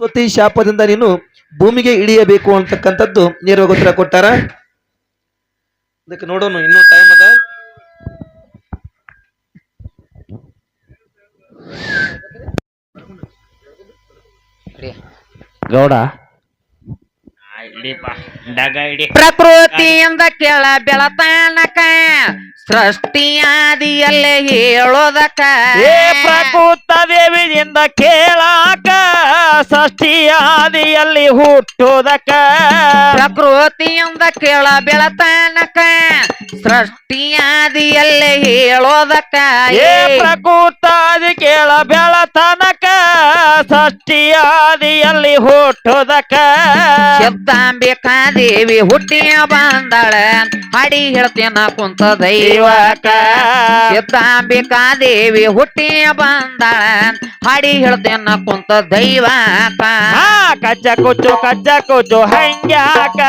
ಸರಸ್ವತಿ ಶಾಪದಿಂದ ನೀನು ಭೂಮಿಗೆ ಇಳಿಯಬೇಕು ಅಂತಕ್ಕಂಥದ್ದು ನೇರವಾಗಿ ಉತ್ತರ ಕೊಟ್ಟಾರ. ಅದಕ್ಕೆ ನೋಡೋಣ, ಇನ್ನೂ ಟೈಮ್ ಅದ. ಗೌಡ ಪ್ರಕೃತಿಯಿಂದ ಕೆಳ ಬೆಳತಾನಕ ಸೃಷ್ಟಿಯಾದಿಯಲ್ಲೇ ಹೇಳೋದಕ್ಕ ಪ್ರಕೃತ ದೇವಿಯಿಂದ ಕೇಳಾಕ ಸೃಷ್ಟಿಯಾದಿಯಲ್ಲಿ ಹುಟ್ಟೋದಕ್ಕ ಪ್ರಕೃತಿಯಿಂದ ಕೆಳ ಬೆಳತಾನಕ ಸೃಷ್ಟಿಯಾದಿಯಲ್ಲೇ ಹೇಳೋದಕ್ಕ ಪ್ರಕೃತಾದಿ ಕೇಳ ಬೆಳತನಕ ಸೃಷ್ಟಿಯಾದಿಯಲ್ಲಿ ಹುಟ್ಟೋದಕ್ಕ ಸಿದ್ಧಾಂಬಿಕಾ ದೇವಿ ಹುಟ್ಟಿಯ ಬಂದಾಳ ಹಾಡಿ ಹೇಳ್ತೇನ ಕುಂತ ದೈವಕ ಸಿದ್ಧಾಂಬಿಕಾ ದೇವಿ ಹುಟ್ಟಿಯ ಬಂದಾಳ ಹಾಡಿ ಹೇಳ್ತೇನ ಕುಂತ ದೈವಕ ಕಚ್ಚ ಕುಚ್ಚು ಹಂಗ್ಯಾಕ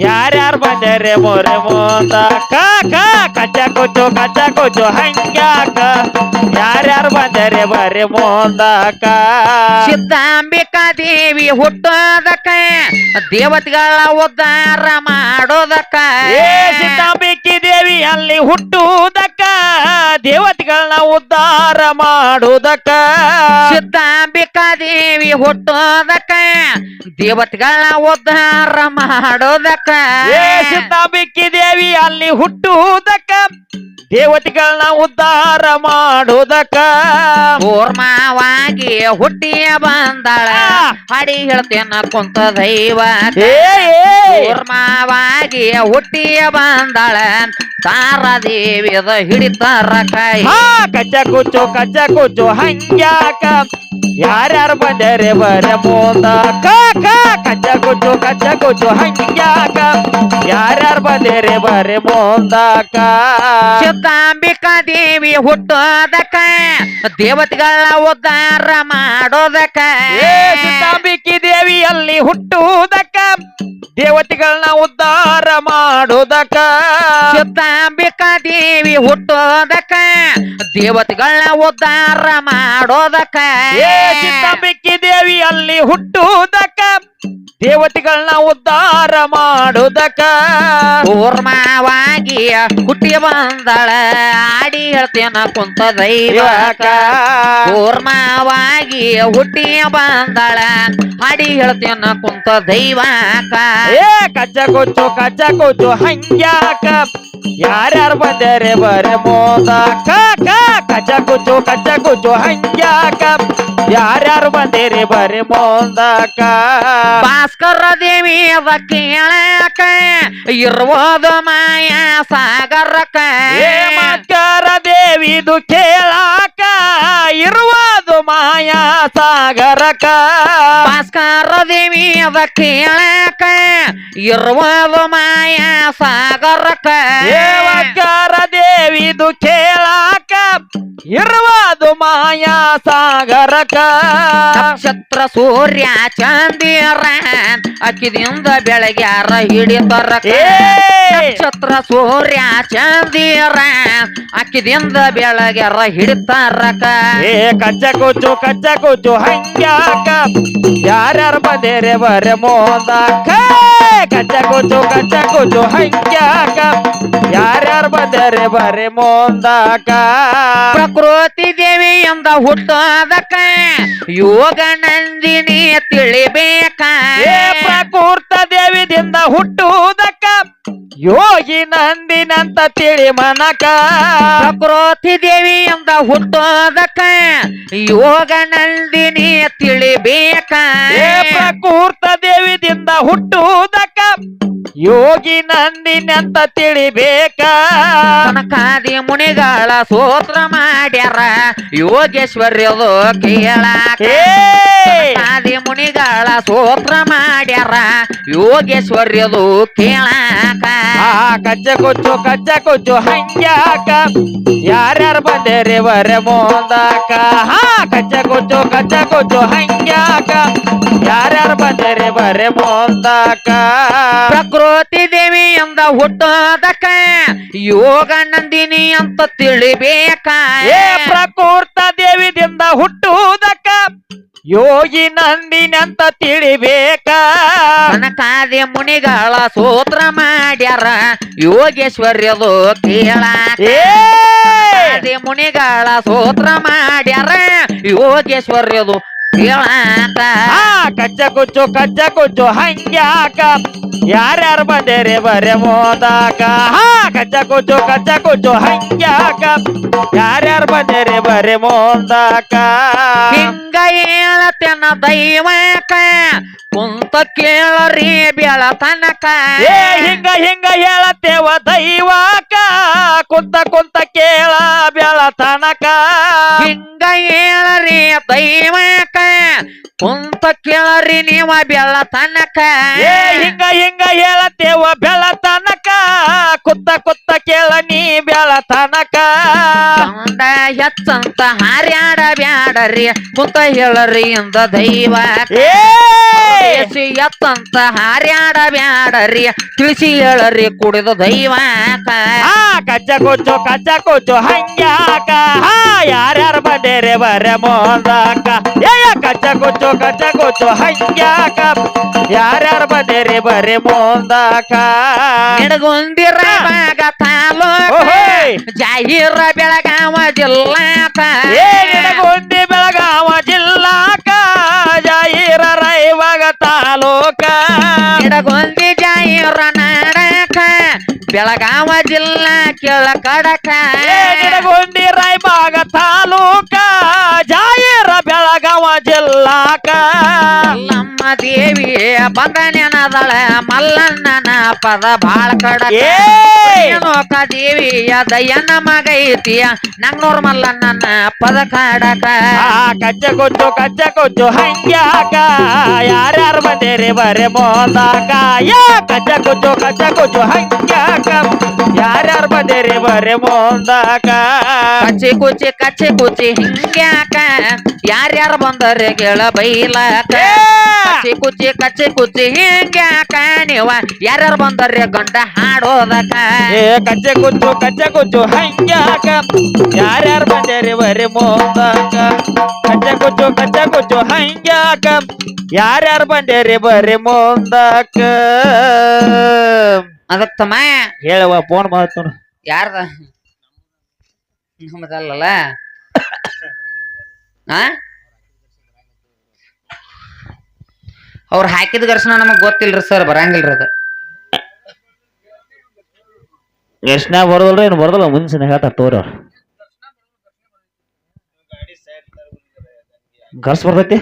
ಯಾರ್ಯಾರು ಬಂದರೆ ಮೊರೆ ಮೋದಕ ಕಚ್ಚ ಕುಚ್ಚು ಹಂಗ್ಯಾಕ ಯಾರ್ಯಾರು ಬಂದರೆ ಬರೆ ಮೋದಕ ಸಿದ್ಧಾಂಬಿಕಾ ದೇವಿ ಹುಟ್ಟೋದಕ್ಕ ದೇವತೆಗಳ ಉದ್ಧಾರ ಮಾಡೋದಕ್ಕ ಸಿದ್ಧಾಂಬಿಕಿ ದೇವಿ ಅಲ್ಲಿ ಹುಟ್ಟುವುದಕ್ಕ ದೇವತೆಗಳನ್ನ ಉದ್ಧಾರ ಮಾಡುವುದಕ್ಕ ಸಿದ್ಧಾಂಬಿಕಾ ದೇವಿ ಹುಟ್ಟೋದಕ್ಕ ದೇವತೆಗಳ ಉದ್ಧಾರ ಮಾಡೋದಕ್ಕ ಸಿದ್ಧಾಂಬಿಕಿ ದೇವಿ ಅಲ್ಲಿ ಹುಟ್ಟುವುದಕ್ಕ ದೇವತೆಗಳನ್ನ ಉದ್ಧಾರ ಮಾಡೋದಕ್ಕ ಕೂರ್ಮವಾಗಿ ಹುಟ್ಟಿಯ ಬಂದಾಳ ಹಾಡಿ ಹೇಳ್ತೇನ ಕುಂತ ದೈವ ಕೂರ್ಮವಾಗಿ ಹುಟ್ಟಿಯ ಬಂದಾಳ ತಾರಾದೇವಿಯದ ಹಿಡಿತಾರ ಕೈ ಕಚ್ಚ ಕುಚ್ಚು ಹಂಗ್ಯಾಕ ಯಾರ್ಯಾರು ಬಂದರೆ ಬರ ಮೋದಕ ಕಚ್ಚ ಕುಚ್ಚು ಹಂಗ್ಯಾಕ ಯಾರ್ಯಾರು ಬಂದರೆ ಬರೆ ಮೋದಕ ಸಿದ್ಧಾಂಬಿಕಾ ದೇವಿ ಹುಟ್ಟೋದಕ್ಕ ದೇವತೆಗಳ ಉದ್ಧಾರ ಮಾಡೋದಕ್ಕ ಸಿದ್ಧಾಂಬಿಕಿ ದೇವಿಯಲ್ಲಿ ಹುಟ್ಟುವುದಕ್ಕ ದೇವತೆಗಳನ್ನ ಉದ್ಧಾರ ಮಾಡೋದಕ್ಕ ಸಿದ್ಧಾಂಬಿಕಾ ದೇವಿ ಹುಟ್ಟೋದಕ್ಕ ದೇವತೆಗಳನ್ನ ಉದ್ಧಾರ ಮಾಡೋದಕ್ಕ ಸಿದ್ಧಾಂಬಿಕಿ ದೇವಿಯಲ್ಲಿ ಹುಟ್ಟುವುದಕ್ಕ ದೇವತೆಗಳನ್ನ ಉದ್ಧಾರ ಮಾಡುವುದಕ್ಕ ಕೂರ್ಮವಾಗಿ ಹುಟ್ಟಿ ಬಂದಾಳ ಆಡಿ ಹೇಳ್ತೇನ ಕುಂತ ದೈವಕ ಕೂರ್ಮವಾಗಿ ಹುಟ್ಟಿ ಬಂದಾಳ ಆಡಿ ಹೇಳ್ತೇನ ಕುಂತ ದೈವಕ ಕಚ್ಚ ಕುಚ್ಚು ಹಂಗ್ಯಾಕ ಯಾರ್ಯಾರು ಬಂದರೆ ಬರೆ ಮೋದಕ ಕಚ್ಚ ಕುಚ್ಚು ಹಂಗ್ಯಾಕ ಯಾರ್ಯಾರು ಬಂದರೆ ಬರೆ ಮೋದಕ ಭಾಸ್ಕರ ದೇವಿ ಅವ ಕೇಳಕ ಇರುವುದು ಮಾಯಾ ಸಾಗರಕ ಭಾಸ್ಕರ ದೇವಿದು ಕೇಳಾಕ ಇರುವುದು ಮಾಯಾ ಸಾಗರಕ ಭಾಸ್ಕರ ದೇವಿ ಅವ ಕೇಳಕ ಇರುವುದು ಮಾಯಾ ಸಾಗರಕ ಭಾಸ್ಕರ ದೇವಿದು ಕೇಳಾಕ ಇರುವುದು ಮಾಯಾ ಸಾಗರಕ ನಕ್ಷತ್ರ ಸೂರ್ಯ ಚಂದಿರ ಅಕ್ಕಿದಿಂದ ಬೆಳಗ್ಯಾರ ಹಿಡಿತರಕ ನಕ್ಷತ್ರ ಸೂರ್ಯ ಚಂದಿರ ಅಕ್ಕಿದಿಂದ ಬೆಳಗ್ಯಾರ ಹಿಡಿತಾರಕ ಕಚ್ಚ ಕುಚ್ಚು ಹಂಗ್ಯಾಕ ಯಾರ್ಯಾರು ಬಂದರೆ ಬರೆ ಮೋದಕ ಕಚ್ಚ ಕುಚ್ಚು ಹಂಗ್ಯಾಕ ಯಾರ್ಯಾರು ಬಂದರೆ ಬರೆ ಮೋದಕ ಪ್ರಕೃತಿ ದೇವಿ ಎಂದ ಹುಟ್ಟೋದಕ್ಕ ಯೋಗ ನಂದಿನಿ ತಿಳಿಬೇಕ ಪ್ರಕೃತ ದೇವಿದಿಂದ ಹುಟ್ಟುವುದಕ್ಕ ಯೋಗಿ ನಂದಿನಂತ ತಿಳಿ ಮನಕ ಪ್ರಕೃತಿ ದೇವಿ ಎಂದ ಹುಟ್ಟೋದಕ್ಕ ಯೋಗ ನಂದಿನಿ ತಿಳಿಬೇಕ ಪ್ರಕೃತ ದೇವಿದಿಂದ ಹುಟ್ಟುವುದಕ್ಕ ಯೋಗಿ ನಂದಿನಂತ ತಿಳಿಬೇಕ ಕನಕಾದಿ ಮುನಿಗಳ ಸ್ತೋತ್ರ ಮಾಡ್ಯಾರ ಯೋಗೇಶ್ವರ್ಯದು ಕೇಳಾಕ ಕನಕಾದಿ ಮುನಿಗಳ ಸ್ತೋತ್ರ ಮಾಡ್ಯಾರ ಯೋಗೇಶ್ವರ್ಯದು ಕೇಳಾಕ ಕಚ್ಚ ಕುಚ್ಚು ಹಂಗ್ಯಾಕ ಯಾರ್ಯಾರು ಬಂದರೆ ಬರೆ ಮೋದಕ ಕಚ್ಚ ಕುಚ್ಚು ಹಂಗ್ಯಾಕ ಯಾರ್ಯಾರು ಬಂದರೆ ಬರೆ ಮೋದಕ ಪ್ರಕೃತಿ ದೇವಿ ಎಂದ ಹುಟ್ಟೋದಕ್ಕ ಯೋಗ ನಂದಿನಿ ಅಂತ ತಿಳಿಬೇಕ ಪ್ರಕೃತ ದೇವಿದಿಂದ ಹುಟ್ಟುವುದಕ್ಕ ಯೋಗಿ ನಂದಿನಂತ ತಿಳಿಬೇಕ ಕನಕಾದಿ ಮುನಿಗಳ ಸೂತ್ರ ಮಾಡ್ಯಾರ ಯೋಗೇಶ್ವರ್ಯದು ಕೇಳಾಕ ಏ ಆದಿ ಮುನಿಗಳ ಸೂತ್ರ ಮಾಡ್ಯಾರ ಯೋಗೇಶ್ವರ್ಯದು ಕೇಳಾಕ ಕಚ್ಚ ಕುಚ್ಚು ಹಂಗ್ಯಾಕ ಯಾರ್ಯಾರು ಬಂದೇರಿ ಬರೆ ಮೋದಾಕ ಕಚ್ಚ ಕುಚ್ಚು ಹಂಗ್ಯಾಕ ಯಾರ್ಯಾರು ಬಂದೇರಿ ಬರೆ ಮೋದಾಕ ಹಿಂಗ ಹೇಳತನ ದೈವಕ ಕುಂತ ಕೇಳರಿ ಬೆಳತನಕ ಏ ಹಿಂಗ ಹೇಳತ್ತೇವ ದೈವಕ ಕುಂತ ಕೇಳ ಬೆಳತನಕ ಹಿಂಗ ಹೇಳರಿ ದೈವಕ ಕುಂತ ಕೇಳರಿ ನೀವ ಬೆಳತನಕ ಏ ಹಿಂಗ ಹೇಳತ್ತೇವ ಬೆಳತನಕ ಕುತ್ತ ಕೇಳ ನೀ ಬೆಳತನಕ ಚಂದ ಹೆಚ್ಚಂತ ಹಾರ್ಯಾಡ ಬ್ಯಾಡರಿ ಕುಂತ ಹೇಳರಿ ಇಂದ ದೈವಕ ಏ ಎತ್ತಂತ ಹಾರ್ಯಾಡ ಬ್ಯಾಡರಿ ತಿಳಿಸಿ ಹೇಳರಿ ಕುಡಿದ ದೈವಕ ಕಚ್ಚ ಕುಚ್ಚು ಹಂಗ್ಯಾಕ ಯಾರ್ಯಾರು ಬಂದೇರೆ ಬರೆ ಮೋದಾಕ ಕಚ್ಚ ಕುಚ್ಚು ಹಂಗ್ಯಾಕ ಯಾರ್ಯಾರು ಬಂದೇರಿ ಬರೆ ಮೋದಾಕ ನಿಡಗುಂದಿರ ಬಾಗ ತಾಲೂಕ ಓಹೋಯ್. ಜಾಹೀರ ಬೆಳಗಾವ ಜಿಲ್ಲಾಕ ಏನಿನಗುಂದಿ ಬೆಳಗಾವ ಜಿಲ್ಲಾಕ ಜಾಹೀರ ರೈವಾಗ ತಾಲೂಕ ನಿಡಗುಂದಿ ಜಾಹೀರ ನಾಡಕ ಬೆಳಗಾವ ಜಿಲ್ಲಾ ಕೆಳ ಕಡಕ ಏನಿನಗುಂದಿ ರಾಯಬಾಗ ತಾಲೂಕ ಜಾಹೀರ ಬೆಳಗಾವ ಜಿಲ್ಲಾಕ ನಮ್ಮ ದೇವಿ ಬಂದ ನೆನದಳ ಮಲ್ಲಣ್ಣನ ಪದ ಬಾಳ ಕಡಕ ಏ ರೇಣುಕ ದೇವಿಯ ದಯ್ಯನ ಮಗ ಐತಿಯ ನಂಗ್ನೂರ್ ಮಲ್ಲಣ್ಣನ ಪದ ಕಡಕ ಕಚ್ಚ ಕುಚ್ಚು ಹಂಗ್ಯಾಕ ಯಾರ್ಯಾರು ಬಂದೇರಿ ಬರೆ ಮೋದಾಕ ಕಚ್ಚ ಕುಚ್ಚು ಹಂಗ್ಯಾಕ ಯಾರ್ಯಾರು ಬಂದೇರಿ ಬರೆ ಮೋದಾಕ ಕಚ್ಚಿ ಕುಚ್ಚಿ ಹಿಂಗ್ಯಾಕ ಯಾರ್ಯಾರು ಬಂದರೆ ಗೆಳ ಬೈಲಾಕ ಕಚ್ಚಿ ಕುಚ್ಚಿ ಹಿಂಗ್ಯಾಕ ನೀವ ಯಾರ್ಯಾರು ಬಂದರೆ ಗಂಡ ಹಾಡೋದಕ ಕಚ್ಚೆ ಕುಚ್ಚು ಹಂಗ್ಯಾಕ ಯಾರ್ಯಾರು ಬಂದೇರಿ ಬರೆ ಮೋದಾಕ ಕಚ್ಚೆ ಕುಚ್ಚು ಹಂಗ್ಯಾಕ ಯಾರ್ಯಾರು ಬಂದೇರಿ ಬರೆ ಮೋದಾಕ ಅದಕ್ ತಮ್ಮ ಹೇಳುವ ಫೋನ್ ಮಾಡ್ತು ಯಾರ್ದ ನಮ್ಮದಲ್ಲಲ್ಲ ಅವ್ರು ಹಾಕಿದ ಘರ್ಷಣ ನಮಗ್ ಗೊತ್ತಿಲ್ರಿ ಸರ್ ಬರಂಗಿಲ್ರಿ ಅದ ಎಷ್ಟನ ಬರೋದಲ್ರಿ ಏನು ಬರೋದಲ್ಲ ಮುಂಚಿನ ಹೇಳ್ತಾರ ತೋರಿ ಅವ್ರು ಗರ್ಸ್ ಬರ್ತೈತಿ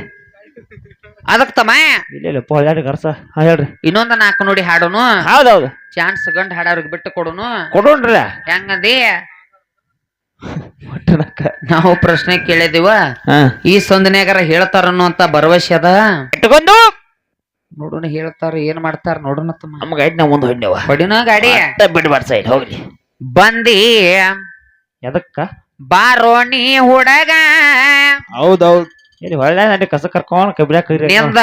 ಅದಕ್ ತಮ್ಮ ಇಲ್ಲ ಹೇಳ್ರಿ ಗರ್ಸ ಹೇಳ್ರಿ ಇನ್ನೊಂದ ನಾಲ್ಕು ನೋಡಿ ಹಾಡೋನು ಹೌದೌದು ಚಾನ್ಸ್ ಗಂಡ ಹಾಡೋರಿಗೆ ಬಿಟ್ಟು ಕೊಡೋನು ಕೊಡೋಣ್ರಿ ಹೆಂಗಂದಿ ನಾವು ಪ್ರಶ್ನೆ ಕೇಳಿದೀವ ಈ ಸಂದನ್ಯಾಗಾರ ಹೇಳ್ತಾರ ಅನ್ನುವಂತ ಭರವಸೆ ಅದ ಇಟ್ಕೊಂಡು ನೋಡೋಣ ಹೇಳ್ತಾರ ಏನ್ ಮಾಡ್ತಾರ ನೋಡೋಣ ತಮ್ಮ ನಮ್ಮ ಗಾಡಿ ನಾವು ಮುಂದೆ ಹೊಡ್ನೇವ ಹೊಡಿನ ಗಾಡಿ ಬಿಡ್ಬಾರ್ದು ಸೈಡ್ ಹೋಗ್ಲಿ ಬಂದಿ ಎದಕ್ಕ ಬಾರೋಣಿ ಹುಡಗ ಹೌದೌದು ಇಲ್ಲಿ ಒಳ್ಳೆ ನಡಿ ಕಸ ಕರ್ಕೊಂಡ್ ಕಬ್ಬಿಡ್ಯಾಕ ನಿಂದ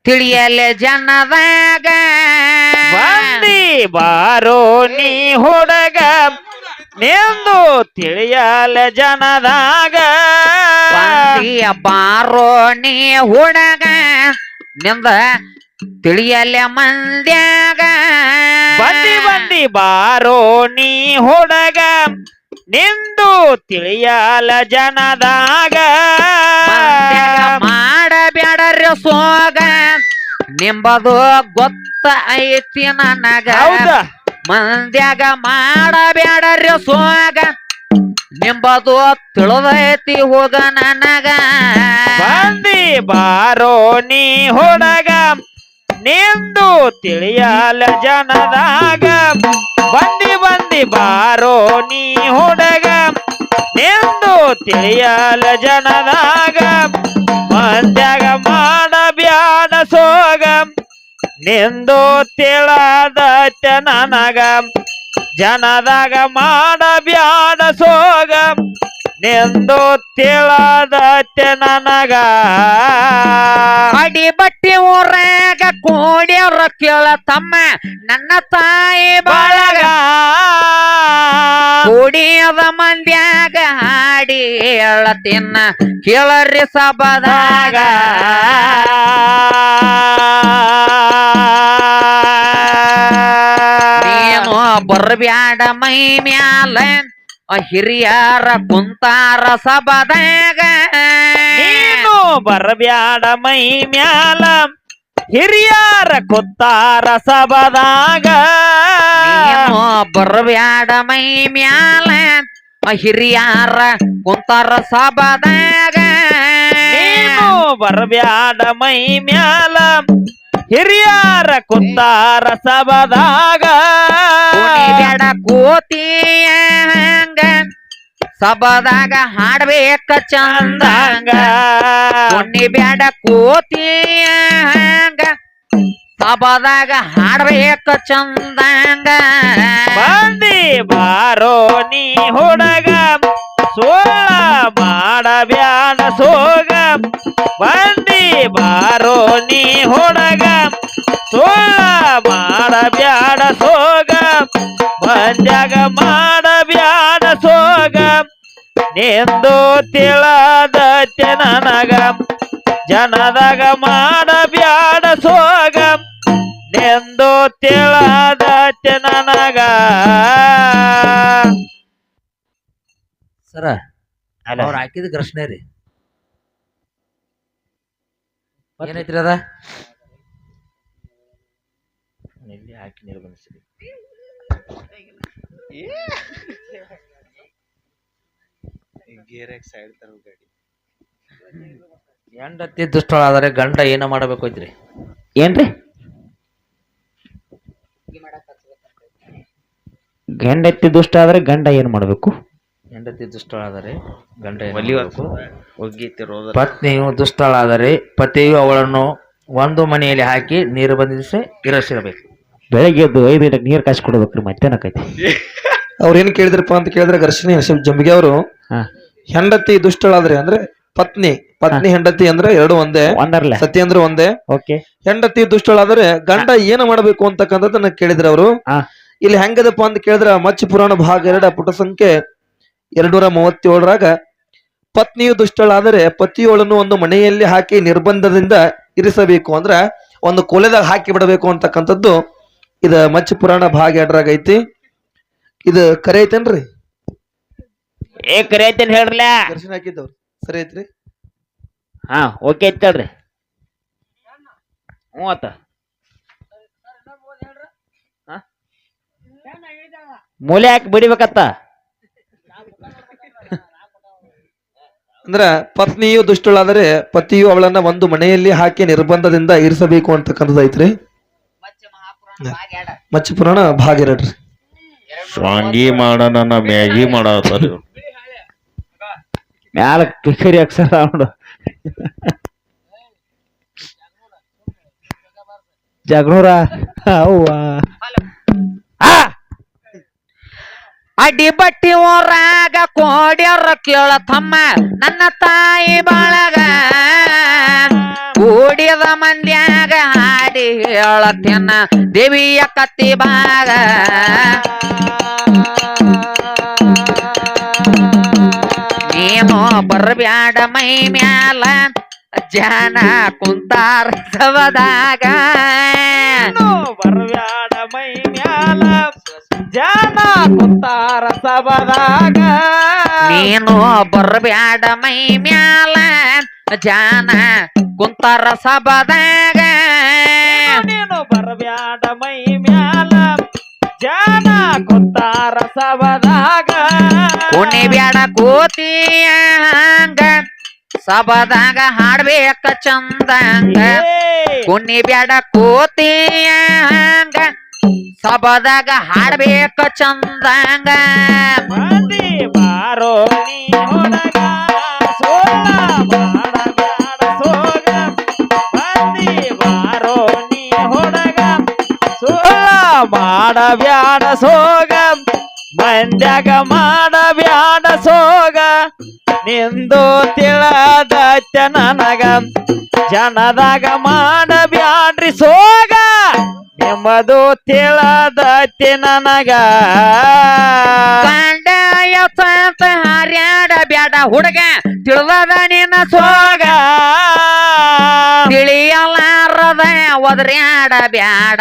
ತಿಳಿಯಲೆ ಜನದಾಗ ಬಂದಿ ಬಾರೋ ನೀ ಹುಡುಗ ನಿಂದು ತಿಳಿಯಲ ಜನದಾಗ ಬಂದಿಯ ಬಾರೋಣಿ ಹುಡಗ ನಿಂದ ತಿಳಿಯಲೆ ಮಂದ್ಯಾಗ ಬಂದಿ ಬಾರೋ ನೀ ಹುಡುಗ ನಿಂದು ತಿಳಿಯಲ ಜನದಾಗ ಮಾಡಬ್ಯಾಡ್ರಿ ಸೋಗ ನಿಂಬದು ಗೊತ್ತ ಐತಿ ನನಗ ಹೌದಾ ಮಂದ್ಯಾಗ ಮಾಡಬ್ಯಾಡ್ರಿ ಸೋಗ ನಿಂಬದು ತಿಳಿದೈತಿ ಹೋಗ ನನಗ ಬಂದಿ ಬಾರೋ ನೀ ಹುಡುಗ ನಿಂದು ತಿಳಿಯಲ ಜನದಾಗ ಬಂದಿ ಬಾರೋ ನೀ ಹುಡುಗ ನಿಂದು ತಿಳಿಯಲ ಜನದಾಗ ಮಂದ್ಯಾಗ ಮಾಡಬ್ಯಾಡ ಸೋಗ ನಿಂದು ತಿಳದತ್ತ ನನಗ ಜನದಾಗ ಮಾಡಬ್ಯಾಡ ಸೋಗ ನಿಂದು ತಿಳದತ್ತ ನನಗ ಅಡಿ ಬಟ್ಟಿ ಊರಾಗ ಕೂಡ್ಯಾರ ಕೇಳ ತಮ್ಮ ನನ್ನ ತಾಯಿ ಬಳಗ ಕೂಡಿಯದ ಮಂದ್ಯಾಗ ಹಾಡಿ ಹೇಳತಿನ್ನ ಕೇಳರಿ ಸಬದಾಗ ನೀನು ಬರ್ಬ್ಯಾಡ ಮೈ ಮ್ಯಾಲ ಹಿರಿಯರ ಕುಂತಾರ ಸಬದಾಗ ನೀನು ಬರಬ್ಯಾಡ ಮೈ ಮ್ಯಾಲ ಹಿರಿಯರ ಕುತ್ತಾರ ಸಬದಾಗ ನೀನು ಬರ್ಬ್ಯಾಡ ಮೈ ಮ್ಯಾಲ ಹಿರಿಯರ ಕುಂತಾರ ಸಬದಾಗ ನೀನು ಬರಬ್ಯಾಡ ಮೈ ಮ್ಯಾಲ ಹಿರಿಯರ ಕುತ್ತಾರ ಸಬದಾಗ ಬ್ಯಾಡ ಕೋತಿಯ ಹಂಗ ಸಬದಾಗ ಹಾಡ್ಬೇಕ ಚಂದಂಗ ಕೊಣ್ಣಿ ಬ್ಯಾಡ ಕೋತಿಯ ಹಂಗ ಸಬದಾಗ ಹಾಡ್ಬೇಕ ಚಂದಂಗ ಬಂದಿ ಬಾರೋ ನೀ ಹುಡುಗ ಸೋಳ ಮಾಡಬ್ಯಾಡ ಸೋಗ ಬಂದಿ ಬಾರೋ ನೀ ಹುಡುಗ ಸೋಳ ಮಾಡಬ್ಯಾಡ ಸೋಗ ಬಂದ್ಯಾಗ ಮಾಡಬ್ಯಾಡ ಸೋಗ ನಿಂದು ತಿಳದತ್ಯ ನನಗ ಜನದಾಗ ಮಾಡಬ್ಯಾಡ ಸೋಗ ನಿಂದು ತಿಳದತ್ಯ ನನಗ ಸರ ಅವ್ರು ಹಾಕಿದ ಕೃಷ್ಣ ರೀ ಏನೈತ್ರಿ ಅದ ಹಾಕಿ ನಿರ್ಬಂಧಿಸಿ ಹೆಂಡತಿ ದುಷ್ಟಳಾದರೆ ಗಂಡ ಏನ ಮಾಡಬೇಕು ಐತ್ರಿ ಏನ್ರಿ ಹೆಂಡತಿ ದುಷ್ಟ ಆದ್ರೆ ಗಂಡ ಏನ್ ಮಾಡ್ಬೇಕು ಹೆಂಡತಿ ದುಷ್ಟಳಾದರೆ ಗಂಡ ಏನ್ ಮಾಡ್ಬೇಕು? ಪತ್ನಿಯು ದುಷ್ಟಳಾದರೆ ಪತಿಯು ಅವಳನ್ನು ಒಂದು ಮನೆಯಲ್ಲಿ ಹಾಕಿ ನೀರು ಬಂಧಿಸಿ ಇರಿಸಿರಬೇಕು. ಬೆಳಗ್ಗೆ ಎದ್ದು 5 ಗಂಟೆಗೆ ನೀರು ಕಾಸಿ ಕೊಡ್ಬೇಕ್ರಿ ಮಧ್ಯಾಹ್ನಕ್ಕೈತಿ ಅವ್ರೇನ್ ಕೇಳಿದ್ರಪ್ಪ ಅಂತ ಕೇಳಿದ್ರೆ ಘರ್ಷಣೆ ಜಂಬಿಗೆ ಅವರು ಹೆಂಡತಿ ದುಷ್ಟಳಾದ್ರೆ ಅಂದ್ರೆ ಪತ್ನಿ ಹೆಂಡತಿ ಅಂದ್ರೆ ಎರಡು ಒಂದೇ ಒಂದರ್ಲೆ ಸತಿ ಅಂದ್ರೆ ಒಂದೇ ಓಕೆ ಹೆಂಡತಿ ದುಷ್ಟಳಾದ್ರೆ ಗಂಡ ಏನು ಮಾಡಬೇಕು ಅಂತಕ್ಕಂಥದ್ದನ್ನ ಕೇಳಿದ್ರ ಅವರು ಇಲ್ಲಿ ಹೆಂಗದಪ್ಪ ಅಂತ ಕೇಳಿದ್ರ ಮಚ್ಚ ಪುರಾಣ ಭಾಗ 2 ಪುಟ ಸಂಖ್ಯೆ 237ರಾಗ ಪತ್ನಿಯು ದುಷ್ಟಳಾದರೆ ಪತಿಯೋಳನ್ನು ಒಂದು ಮನೆಯಲ್ಲಿ ಹಾಕಿ ನಿರ್ಬಂಧದಿಂದ ಇರಿಸಬೇಕು ಅಂದ್ರ ಒಂದು ಕೊಲೆದಾಗ ಹಾಕಿ ಬಿಡಬೇಕು ಅಂತಕ್ಕಂಥದ್ದು ಇದ ಮಚ್ಚ ಪುರಾಣ ಭಾಗ 2ರಾಗ ಐತಿ. ಇದು ಕರೆ ಐತೇನ್ರಿ? ಕರೆ ಐತೇನ್ ಹೇಳ್ರಲ್ಲ ದರ್ಶನ ಹಾಕಿದ್ದವ್ರು ಸರಿ ಐತ್ರಿ. ಓಕೆ ಐತಲ್ರಿ ಹ್ಞೂ ಆತ ಮೂಲೆ ಹಾಕಿ ಬಿಡಿಬೇಕತ್ತ ಅಂದ್ರ ಪತ್ನಿಯು ದುಷ್ಟಳಾದರೆ ಪತಿಯು ಅವಳನ್ನ ಒಂದು ಮನೆಯಲ್ಲಿ ಹಾಕಿ ನಿರ್ಬಂಧದಿಂದ ಇರಿಸಬೇಕು ಅಂತಕ್ಕಂಥದ್ದು ಐತ್ರಿ. ಮಚ್ಚ ಪುರಾಣ ಭಾಗ 2 ಸ್ವಾಂಗಿ ಮಾಡೋಣ ಮ್ಯಾಗಿ ಮಾಡತ್ತಾರ ಮ್ಯಾಲ ಕಿಕರಿ ಅಕ್ಷರ ನೋಡು ಜಗನೂರ ಅಡ್ಡಿ ಬಟ್ಟಿ ಊರಾಗ ಕೋಡ್ಯಾರ ಕೇಳ ತಮ್ಮ ನನ್ನ ತಾಯಿ ಬಾಳಗ ಕೂಡಿದ ಮಂದ್ಯಾಗ ಹಾಡಿ ಹೇಳತ್ತೇನ ದೇವಿಯ ಕತ್ತಿ ಬಾಗ ನೀನು ಬರ್ಬ್ಯಾಡ ಮೈ ಮ್ಯಾಲ ಜನ ಕುಂತಾರ ಸವದಾಗ ಬರ್ಬ್ಯಾಡ ಮೈ ಮ್ಯಾಲ ಜನ ಕುಂತಾರ ಸಬದಾಗ ನೀನು ಬರ್ಬ್ಯಾಡ ಮೈ ಮ್ಯಾಲ ಜನ ಕುಂತಾರ ಸಬದಾಗ ನೀನು ಬರ್ಬ್ಯಾಡ ಮೈ ಮ್ಯಾಲ ಜನ ಕುಂತಾರ ಸಬದಾಗ ಕುಣಿ ಬ್ಯಾಡ ಕೋತಿಯ ಹಂಗ ಸಬದಾಗ ಹಾಡ್ಬೇಕ ಚಂದಂಗ ಕುಣಿ ಬ್ಯಾಡ ಕೋತಿಯ ಹಂಗ ಸಬದಾಗ ಹಾಡ್ಬೇಕ ಚಂದಂಗ ಮಂದಿ ಬಾರೋ ನೀ ಹುಡುಗ ಸೋಲ ಮಾಡಬ್ಯಾಡ ಸೋಗ ಮಂದಿ ಬಾರೋ ನೀ ಹುಡುಗ ಸೋಲ ಮಾಡಬ್ಯಾಡ ಸೋಗ ಮಂದ್ಯಾಗ ಮಾಡಬ್ಯಾಡ ಸೋಗ ನಿಂದು ತಿಳದತ್ತ ನನಗ ಜನದಾಗ ಮಾಡಬ್ಯಾಡ್ರಿ ಸೋಗ ನಿಮ್ಮದು ತಿಳದತ್ತಿ ನನಗ ಗಂಡಯ ಸಂತ ಹಾರ್ಯಾಡ ಬ್ಯಾಡ ಹುಡುಗ ತಿಳಿದ ನಿನ್ನ ಸೋಗ ತಿಳಿಯಲಾರದ ಒದರ್ಯಾಡ ಬ್ಯಾಡ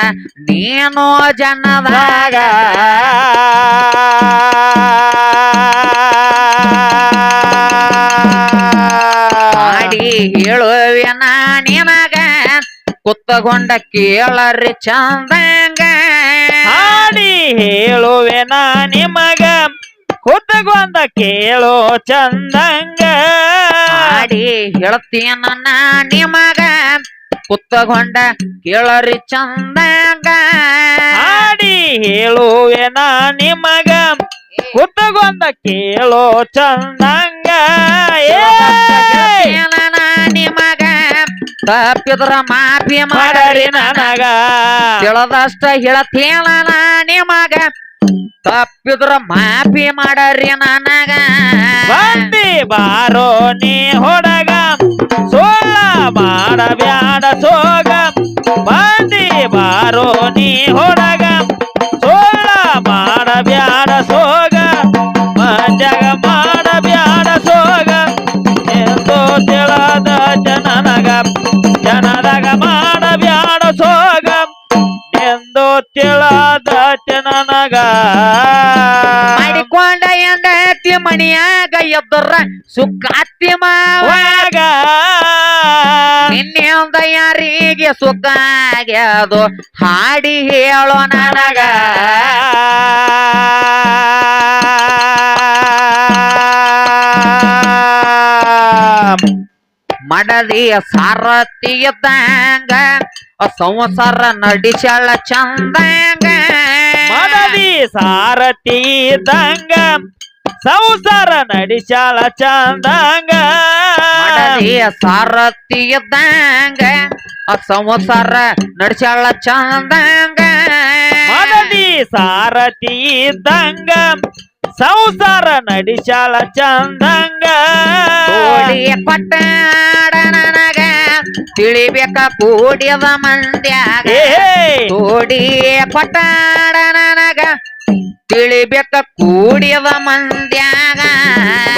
ನೀನು ಜನದಾಗ ಮಾಡಿ ಹೇಳುವೆನ ನಿನಗ ಕುತ್ತಗೊಂಡ ಕೇಳರಿ ಚಂದಂಗ ಹಾಡಿ ಹೇಳುವೆನ ನಿಮಗ ಕುತ್ತಗೊಂಡ ಕೇಳೋ ಚಂದಂಗ ಮಾಡಿ ಹೇಳ್ತೀನ ನಾ ನಿಮಗ ಕುತ್ತಗೊಂಡ ಕೇಳರಿ ಚಂದಂಗ ಹಾಡಿ ಹೇಳುವೆನ ನಿಮಗ ಕುತ್ತಗೊಂಡ ಕೇಳೋ ಚಂದಂಗ ಹೇಳ್ತೀನ ನಾ ನಿಮಗ ತಪ್ಪಿದ್ರ ಮಾಫಿ ಮಾಡರಿ ನನಗ ತಿಳಿದಷ್ಟ ಹೇಳ್ತೀನ ನಾ ನಿಮಗ ತಪ್ಪಿದ್ರ ಮಾಫಿ ಮಾಡರಿ ನನಗ ಬಂದಿ ಬಾರೋ ನೀ ಹೊಡಗ ಸೋಳ ಮಾಡಬ್ಯಾಡ ಸೋಗ ಬಂದಿ ಬಾರೋ ನೀ ಹೊಡಗ ಸೋಳ ಮಾಡಬ್ಯಾಡ ಸೋಗ ಮಂಜಗ ಮಾಡಬ್ಯಾಡ ಸೋಗ ಎಂದು ತಿಳದ ಜನನಗ ಜನದಾಗ ಮಾಡಬ್ಯಾಡ ಸೋಗ ಎಂದು ತಿಳದ ಜನನಗ ಮಾಡಿಕೊಂಡ ಎಂಡತಿ ಮಣಿಯಾಗ ಎದ್ದರ ಸುಖಾತಿ ಮಾವಾಗ ನಿನ್ನೆಂದ ಯಾರಿಗೆ ಸುಖ ಆಗ್ಯದು ಹಾಡಿ ಹೇಳೋ ನನಗ ಮಡದಿಯ ಸಾರಥಿ ಇದ್ದಂಗ ಸಂಸಾರ ನಡೆಸಳ ಚಂದಂಗ ಮಡದಿ ಸಾರಥಿ ಇದ್ದಂಗ ಸಂಸಾರ ನಡೆಸಾಳ ಚಂದಂಗ ಮಡದಿಯ ಸಾರಥಿ ಇದ್ದಂಗ ಸಂಸಾರ ನಡೆಸಳ ಚಂದಂಗ ಮಡದಿ ಸಾರಥಿ ಇದ್ದಂಗ ಸಂಸಾರ ನಡೆಸಾಳ ಚಂದಂಗ ಕೋಡಿಯ ಕೊಟ್ಟಾಡ ನನಗ ತಿಳಿಬೇಕ ಕೂಡಿದ ಮಂದ್ಯಾಗ ಕೋಡಿಯ ಕೊಟ್ಟಾಡ ನನಗ ತಿಳಿಬೇಕ ಕೂಡಿದ ಮಂದ್ಯಾಗ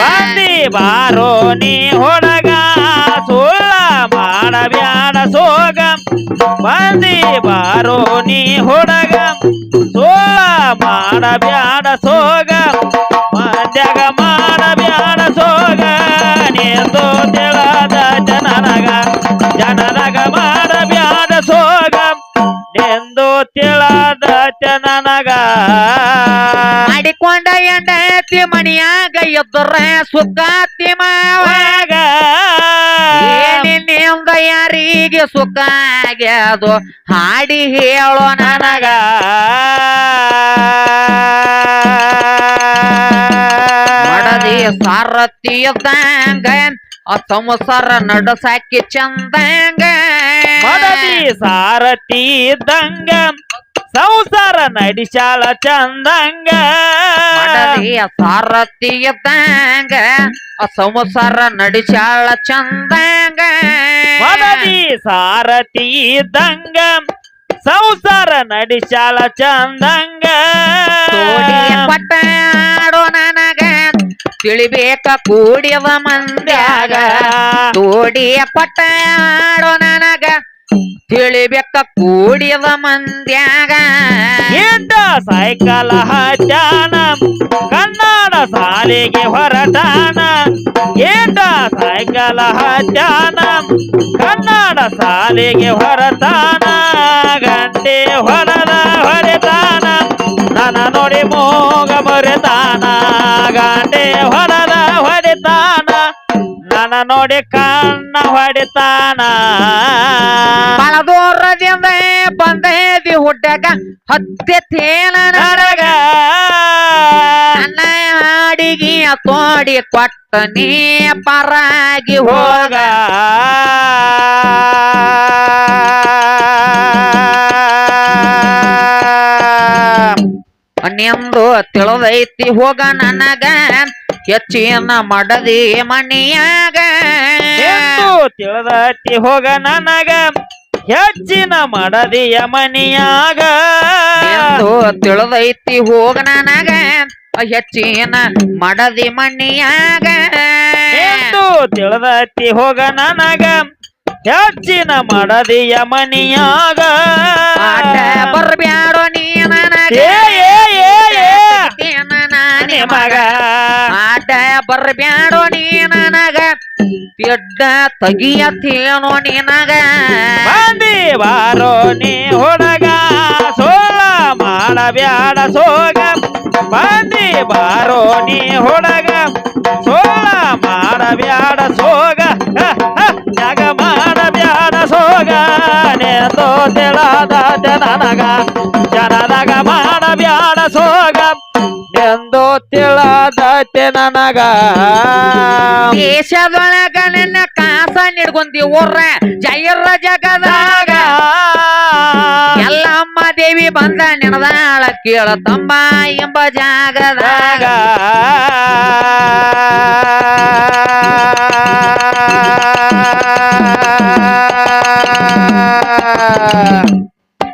ಬಂದಿ ಬಾರೋ ನೀ ಹೊಡಗ ಸುಳ್ಳ ಮಾಡಬ್ಯಾಡ ಸೋಗ ಬಂದಿ ಬಾರೋ ನೀ ಹೊಡಗ ಸುಳ್ಳ ಮಾಡಬ್ಯಾಡ ಸೋಗ ಮಂದ್ಯಾಗ ಮಾಡಬ್ಯಾಡ ಸೋಗ ನಿಂದು ತಿಳದ ಜನನಗ ಜನನಗ ಮಾಡಬ್ಯಾಡ ಸೋಗ ನಿಂದು ತಿಳದ ಜನನಗ ಮಾಡಿಕೊಂಡ ಎಂಡತಿ ಮಣಿಯಾಗ ಎದ್ದರ ಸುಖಾತಿ ಮಾವಾಗ ಏನಿನ್ನಿಂದ ಯಾರಿಗೆ ಸುಖ ಆಗ್ಯದು ಹಾಡಿ ಹೇಳೋ ನನಗ ಮಡದಿ ಸಾರಥಿ ಇದ್ದಂಗ ಸಂಸಾರ ನಡಸಾಕಿ ಚಂದಂಗ ಮಡದಿ ಸಾರಥಿ ಇದ್ದಂಗ ಸಂಸಾರ ನಡೆಸಾಳ ಚಂದಂಗ ಮಡದಿಯ ಸಾರಥಿ ಇದ್ದಂಗ ಸಂಸಾರ ನಡೆಸಾಳ ಚಂದಂಗ ಮಡದಿ ಸಾರಥಿ ಇದ್ದಂಗ ಸಂಸಾರ ನಡೆಸಾಳ ಚಂದಂಗ ತೋಡಿಯ ಪಟ್ಟಾಡೋ ನನಗ ತಿಳಿಬೇಕ ಕೂಡಿದ ಮಂದ್ಯಾಗ ತೋಡಿಯ ಪಟ್ಟಾಡೋ ನನಗ ತಿಳಿಬೇಕ ಕೂಡಿದ ಮಂದ್ಯಾಗ ಎಂಟ ಸೈಕಲ್ ಹಚ್ಚಾನ ಕನ್ನಡ ಸಾಲಿಗೆ ಹೊರಟಾನ ಎಂಟ ಸೈಕಲ್ ಹಚ್ಚಾನ ಕನ್ನಡ ಸಾಲಿಗೆ ಹೊರಟಾನ ಗಂಟೆ ಹೊಡೆದ ಹೊರೆತಾನ ನನ್ನ ನೋಡಿ ಮೋಗ ಮರೆತಾನ ಗಂಟೆ ಹೊಡೆದ ಹೊಡೆತಾನ ನನ್ನ ನೋಡಿ ಕಣ್ಣ ಹೊಡಿತಾನ ಬಹಳ ದೂರದಿಂದ ಬಂದೇದಿ ಹುಡ್ಡಗ ಹತ್ತೆತ್ತೇನ ನನಗ ನನ್ನ ಹಾಡಿಗೆ ತೋಡಿ ಕೊಟ್ಟ ನೀ ಪರಾಗಿ ಹೋಗ ನಿಂದು ತಿಳಿದೈತಿ ಹೋಗ ನನಗ ಹೆಚ್ಚಿನ ಮಾಡದಿ ಮಣಿಯಾಗ ಎಂದು ತಿಳಿದತಿ ಹೋಗ ನನಗ ಹೆಚ್ಚಿನ ಮಾಡದಿಯ ಮನಿಯಾಗ ಎಂದು ತಿಳಿದೈತಿ ಹೋಗ ನನಗ ಹೆಚ್ಚಿನ ಮಾಡದಿ ಮಣಿಯಾಗ ಎಂದು ತಿಳಿದತಿ ಹೋಗ ನನಗ ಹೆಚ್ಚಿನ ಮಾಡದಿಯ ಮನಿಯಾಗ ಆಟ ಬರ್ಬ್ಯಾಡೋ ನೀ ನನಗ ಮಗ ಆಟ ಬರ್ಬ್ಯಾಡೋ ನೀ ನನಗ ಎಡ್ಡ ತಗಿಯತ್ತೇನೋ ನಿನಗ ಬಂದಿ ಬಾರೋ ನೀ ಹುಡುಗ ಸೋಳ ಮಾಡಬ್ಯಾಡ ಸೋಗ ಬಂದಿ ಬಾರೋ ನೀ ಹುಡುಗ ಸೋಳ ಮಾಡಬ್ಯಾಡ ಸೋಗ ಜಗ ಮಾಡಬ್ಯಾಡ ಸೋಗ ನೆಂದು ತಿಳದ ಜನನಗ ಜನದಾಗ ಮಾಡಬ್ಯಾಡ ಸೋಗ ಎಂದು ತಿಳದತೆ ನನಗ ದೇಶದೊಳಗ ನನ್ನ ಕಾಸ ನಿಡ್ಕೊಂಡಿ ಊರ ಜೈರ ಜಗದಾಗ ಎಲ್ಲಮ್ಮ ದೇವಿ ಬಂದ ನೆನದಾಳ ಕೇಳ ತಮ್ಮ ಎಂಬ ಜಾಗದಾಗ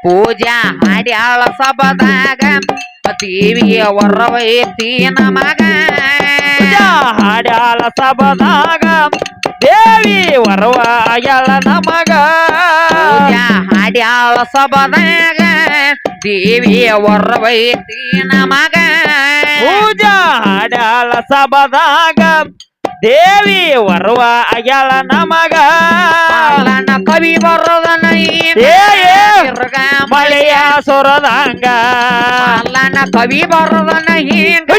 ಪೂಜಾ ಹಾಡ್ಯಾಳ ಸಬದಾಗ ದೇವಿಯ ವರವೈತಿ ನಮಗ ಹಾಡ್ಯಾಳ ಸಬದಾಗ ದೇವಿ ವರವ ಆಗ್ಯಾಳ ನಮಗ ಪೂಜಾ ಹಾಡ್ಯಾಳ ಸಬದಾಗ ದೇವಿಯ ವರವೈತಿ ನಮಗ ಪೂಜಾ ಹಾಡ್ಯಾಳ ಸಬದಾಗ ದೇವಿ ವರವ ಆಗ್ಯಾಳ ನಮಗ ಅಲ್ಲನ ಕವಿ ಬರೋದನ ಮಳೆಯ ಸುರದಂಗ ಅಲ್ಲನ ಕವಿ ಬರೋದನ ಹಿಂಗ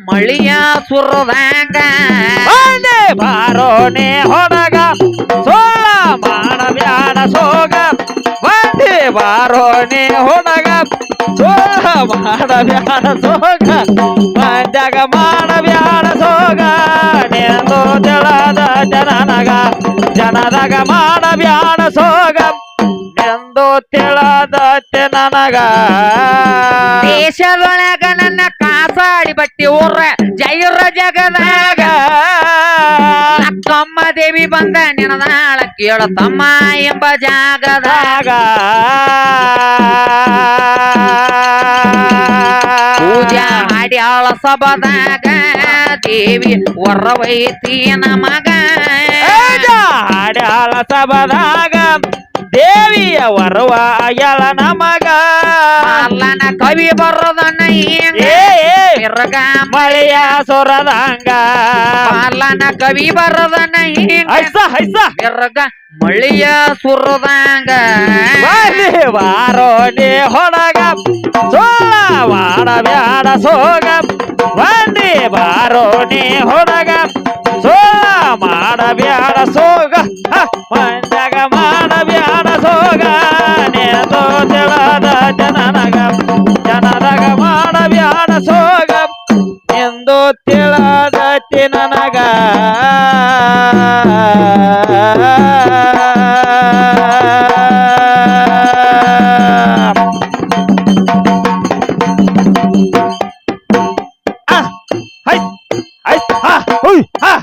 ಮಳಿಯ ಸುರದಂಗ ಬಂದೆ ಬಾರೋಣೆ ಹೊಡಗ ಸೋಳ ಮಾಡಬ್ಯಾಡ ಸೋಗ ಬಂದೆ ಬಾರೋಣೆ ಹೊಡಗ ಸೋಳ ಮಾಡಬ್ಯಾಡ ಸೋಗ ಮಂಡ್ಯಾಗ ಮಾಡಬ್ಯಾಡ ಸೋಗ ನೆಂದು ತೆಳದ ಜನನಗ ಜನದಾಗ ಮಾಡಬ್ಯಾಡ ಸೋಗ ಎಂದು ತಿಳದತ್ತೆ ನನಗ ದೇಶದೊಳಗ ನನ್ನ ಕಾಸಾಡಿ ಬಟ್ಟಿ ಊರ ಜೈರ ಜಗದಾಗ ಅಕ್ಕಮ್ಮ ದೇವಿ ಬಂದ ನೆನದಾಳ ಕೇಳ ತಮ್ಮ ಎಂಬ ಜಾಗದಾಗ ಪೂಜಾ ಹಾಡ್ಯಾಳ ಸಬದಾಗ ದೇವಿ ವರವೈತಿ ನಮಗ ಹಾಡ್ಯಾಳ ಸಬದಾಗ ದೇವಿಯ ವರವ ಆಗ್ಯಾಳ ನಮಗ ಅಲ್ಲನ ಕವಿ ಬರೋದನ್ನ ಹಿಂಗ ಮಳೆಯ ಸೊರದಂಗ ಅಲ್ಲನ ಕವಿ ಬರೋದನ್ನ ಹೈಸ ಹೈಸ ಹಿಂಗ ಮಳಿಯ ಸುರದಂಗ ಬಾರೋಣಿ ಹೊಡಗ ಸೋಳ ಮಾಡಬ್ಯಾಡ ಸೋಗ ಬಂದಿ ಬಾರೋಣಿ ಹೊಡಗ ಸೋಳ ಮಾಡಬ್ಯಾಡ ಸೋಗ ಮಂಡ್ಯಾಗ ಮಾಡಬ್ಯಾಡ ಸೋಗ ನೆಂದು ತಿಳದ ಜನನಗ ಜನದಾಗ ಮಾಡಬ್ಯಾಡ ಸೋಗ ಎಂದು ತಿಳದತಿ ನನಗ ಹೈ ಹೈ ಹಾ ಹುಯ್ ಹಾ